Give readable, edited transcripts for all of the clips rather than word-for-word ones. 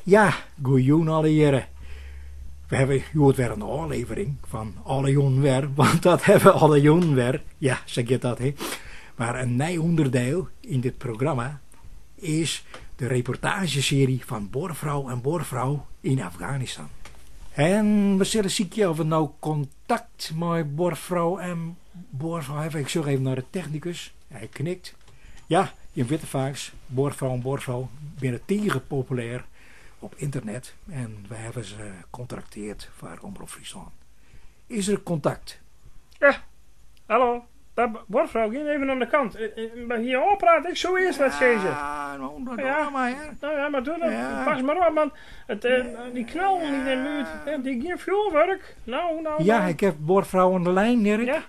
Ja, goeioen alle heren. We hebben weer een aflevering van alle jongen weer, want dat hebben alle jongen weer. Ja, zeg je dat, hè? Maar een nieuw onderdeel in dit programma is de reportageserie van boorvrouw en boorvrouw in Afghanistan. En we zullen zien of we nou contact met boorvrouw en boorvrouw hebben. Ik zoek even naar de technicus. Hij knikt. Ja, je weet het vaak, boorvrouw en boorvrouw binnen tegen populair op internet. En we hebben ze gecontracteerd voor Omroep Friesland. Is er contact? Ja, hallo. Boorvrouw, ging even aan de kant. Hier praat ik zo eerst wat zei ze. Ja, nou, dat Ja. maar, hè. Nou ja, maar doe dat. Ja. Pas maar op, man. Die knal in de muur, die geen vuurwerk. Nou. Ja, ik heb boorvrouw aan de lijn, Erik. Ja.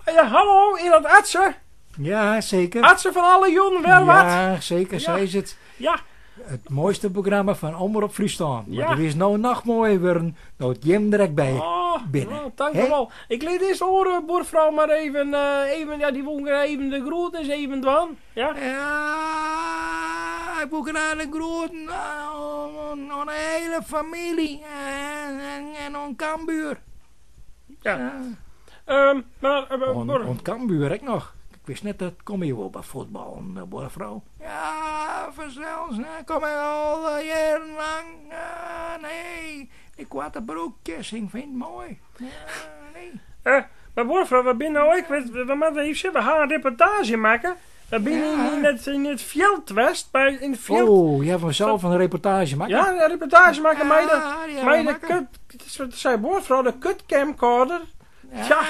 Ja, hallo, in dat Atsen. Ja, zeker. Atsen van alle jongen, wel wat. Ja, zeker, Ja. zij is het. Ja. Het mooiste programma van Omroep Friesland. Maar Ja. er is nou nog mooi weer nou het Jim direct bij binnen. Nou, dank Hè? u wel. Ik liet eerst horen, boorvrouw, maar even, ja, die wou even de groeten even doen. Ja. Ja, ik moet graag een groeten aan de hele familie en aan Cambuur. Ja. Maar, Aan Cambuur ik nog. Ik wist net dat kom je wel bij voetbal, boorvrouw. Ja, vanzelfs, kom je al jaren lang. Nee, die kwarte broekjes, ik vind het mooi. Nee. maar boorvrouw, we zijn nou, ik weet, we moeten even zeggen, we gaan een reportage maken. We zijn in het Veldwest, in het Veld. Oh, je hebt vanzelf een reportage maken? Ja, een reportage maken met die de maken. kut, het is wat zei boorvrouw, de kutcamcorder. Ja,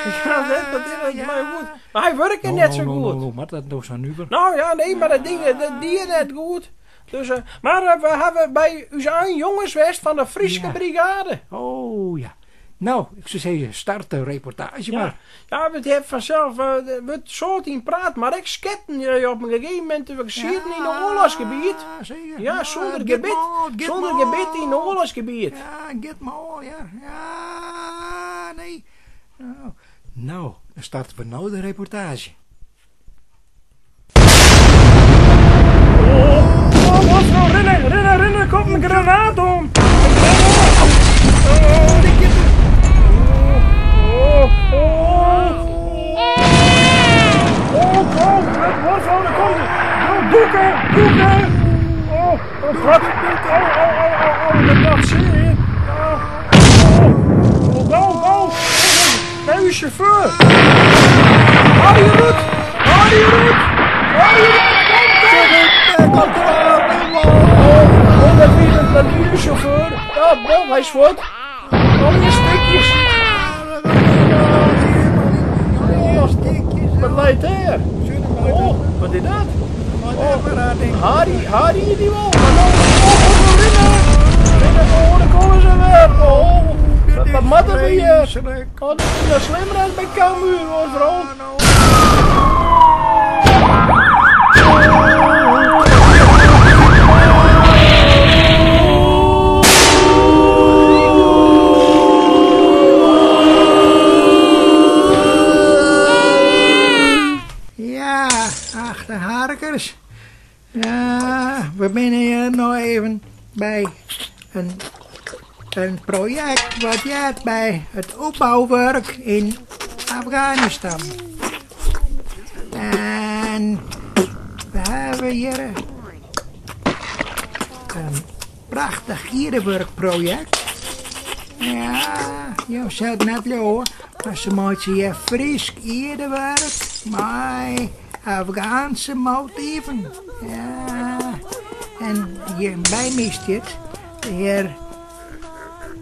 dat is maar goed. Maar hij werkt net zo goed. Maar dat nog zo nu. Nou ja, nee, maar dat ding, die is net goed. Dus, maar we hebben bij onze eigen jongenswest van de Friese Brigade. Oh ja. Nou, ik zou zeggen, start de reportage maar. Ja, we hebben vanzelf, we soort in praat, maar ik sketten op een gegeven moment, we zitten in een oorlogsgebied. Ja, zeker. Ja, zonder gebit in een oorlogsgebied. Ja, get more, ja. Ja, nee. Nou, dan starten we nou de reportage. Oh, rennen, komt een granaat om. Doeken! Oh, wat? Dat mag zien. Go! Bij uw chauffeur! Hou je roet! Dat is uw chauffeur. Ja, bon, hij is voort. Alle stukjes. Wat leidt hij? Oh, wat is dat? Harry die wel. Dan komen ze weer. Oh, wat matten we hier? Oh, dat is slimmer dan bij Cambuur, hoor, vrouw. Ja, ach, de harkers. Ja, we zijn hier nou even bij een project wat jij bij het opbouwwerk in Afghanistan. En we hebben hier een prachtig gierenwerkproject. Ja, je zult net horen, maar ze moeten hier fris gierenwerk met Afghaanse motieven. Ja, en hierbij mist dit de heer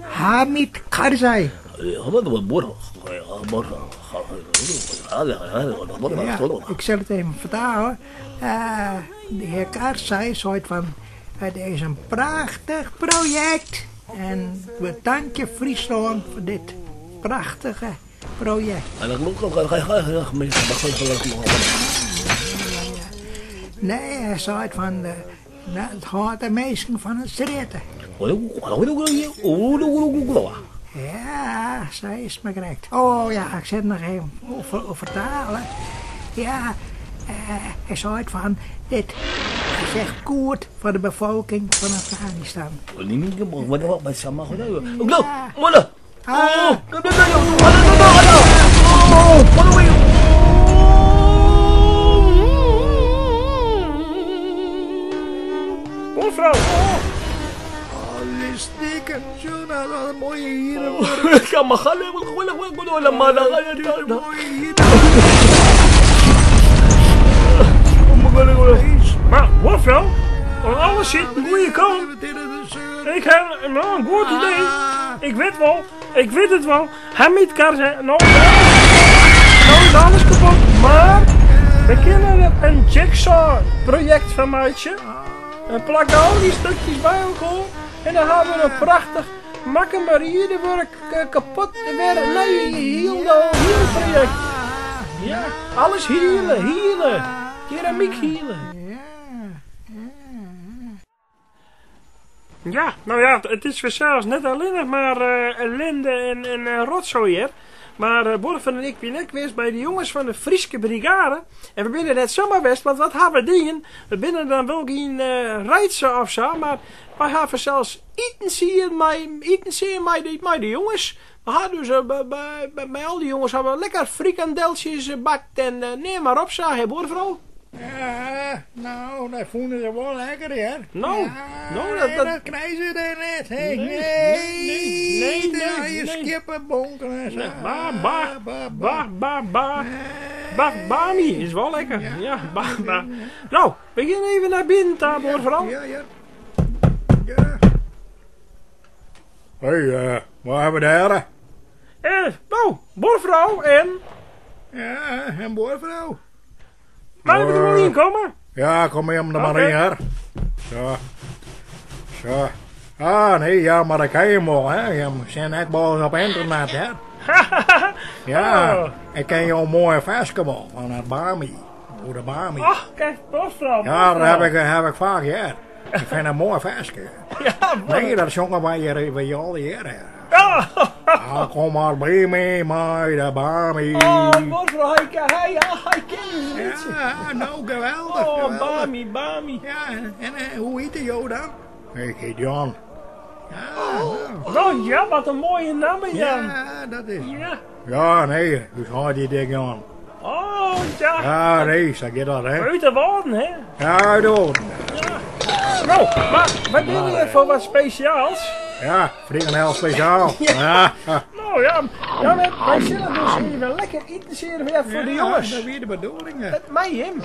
Hamid Karzai. Ja, ik zal het even vertalen. De heer Karzai zei van, het is een prachtig project. En we danken Friesland voor dit prachtige project. Nee, hij zei van, het gaat de meesten van het streten. Ja, zij is me correct. Oh ja, ik zit nog even over vertalen. Ja, hij zei van, dit echt goed voor de bevolking van Afghanistan. Wat zou maar gedaan? Ook nou, mannen! Ah. Mevrouw! Alle stikken, zo nou, wat een mooie hier. Ik kan maar gaan, ik maar Mooie hier. Maar, mevrouw, als alles zit de goede kant. Ik heb een goed idee. Ik weet het wel. Hij moet kan zijn. Nou is alles kapot. Maar we kunnen er een jigsaw project van maken. En plakken al die stukjes bij elkaar. En dan hebben we een prachtig maken maar hier de werk kapot weer. Nee, heel project. Ja, alles hielen. Keramiek hielen. Ja, nou ja, het is zelfs net alleen maar ellende en rotzooi hier. Maar Borven en ik ben net geweest bij de jongens van de Friese Brigade. En we binnen net zomaar best, want wat hebben we dingen? We binnen dan wel geen reitsen of zo, maar wij hebben zelfs eten zien met de jongens. We hadden dus bij al die jongens hebben we lekker frikandeltjes bakt en neem maar op, zo, hè Borvrouw? Ja, nou, dat vonden ze wel lekker, hè? Nou, dat krijgen ze er net, hè? Nee, je skippenbonken en zo. Bami is wel lekker. Ja, Nou, we gaan even naar binnen, Borvrouw. Ja. Hé, waar hebben we daar? Nou, Borvrouw en... Ja, en boorvrouw. Maar we er wel in komen? Ja, kom hier maar in, hè. Zo. Ah, nee, ja, maar dat kan je wel, hè. Je zijn net boos op internet, hè. Ja, ik ken jou mooi basketbal van het Bami. Hoe de Bami. Ach, kijk, Borvrouw. Ja, dat heb ik vaak, ja. Ik vind het mooi basket. Ja, nee, dat is jongen bij je al die jaren. Ja, kom maar bij me, maar de Bami. Oh, Borvrouw, hij kent je niet. Ja, nou, geweldig. Oh, geweldig. Bami. Ja, en hoe heet jou dan? Ik heet Jan. Ja, Nou ja, wat een mooie naam, Jan. ja, dat is. Ja. Ja, nee, dus had die ding Jan. Oh, ja. Ja, nee, zeg je dat, hè? Uit de woorden, hè? Ja, doe. Nou, maar wat ben je voor wat speciaals? Ja, frikandel speciaal. Ja. Nou ja, wij zullen dus even lekker eten weer voor de jongens. Dat is weer de bedoeling, hè. Met mij, hem.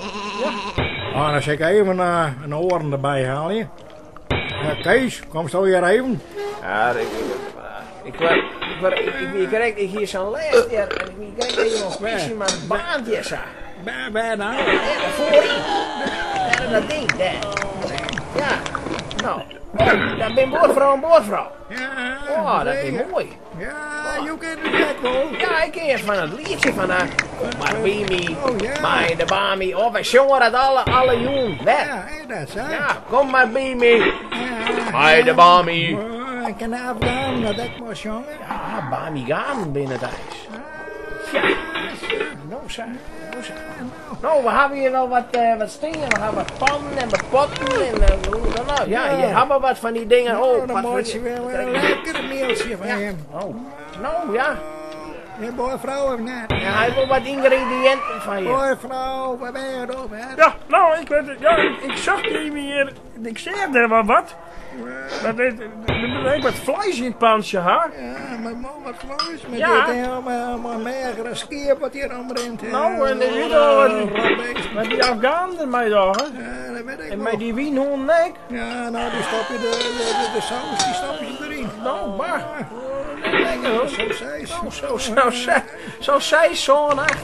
Ah, dan zeg ik even een oren erbij halen. Ja, Kees, kom zo hier even. Ja, ik krijg hier zo'n lijst en ik krijg even een kwestie met baantjes. Bij nou. Voorin. Daar dat ding, daar. Ja, nou. Dat ben boordvrouw. Ja, Oh, dat is mooi. Ja, je kent het net wel. Ja, ik ken van het liedje van Barbimi, ja. bij de Bami. Oh, wij zongen dat alle jongen. Ja, dat is hè. Ja, kom maar bij me. Ja. Bij de Bami. Ik kan afgaan, dat ik maar jongen. Ja, Bami gaan binnen thuis. Ja, nou zo. Nou, we hebben hier wel wat stenen, we hebben wat pannen en wat potten en nou, ja, je hebt wat van die dingen. Oh, dan moet je wel een lekker meeltje van hem. Oh, nou ja. Je boyvrouw of net? Ja, hij wil wat ingrediënten van je. Boyvrouw, waar ben je dan, hè? Ja, nou, ik weet het. Ja, ik zag die hier. Ik zei er wel wat. Er is wat vlees in het pansje, hè? Ja, maar man, wat vlees met Ja. dit helemaal magere skip wat hier omrent. Nou, en er zit al wat die Afghanen ermee daar, hè? Ja, dat weet ik En wel. met die wienhoorn nek. Ja, nou, die stop je de saus, die stop je erin. Nou, maar. Lekker hoor. Zo zei ze. Zo zij zo nacht.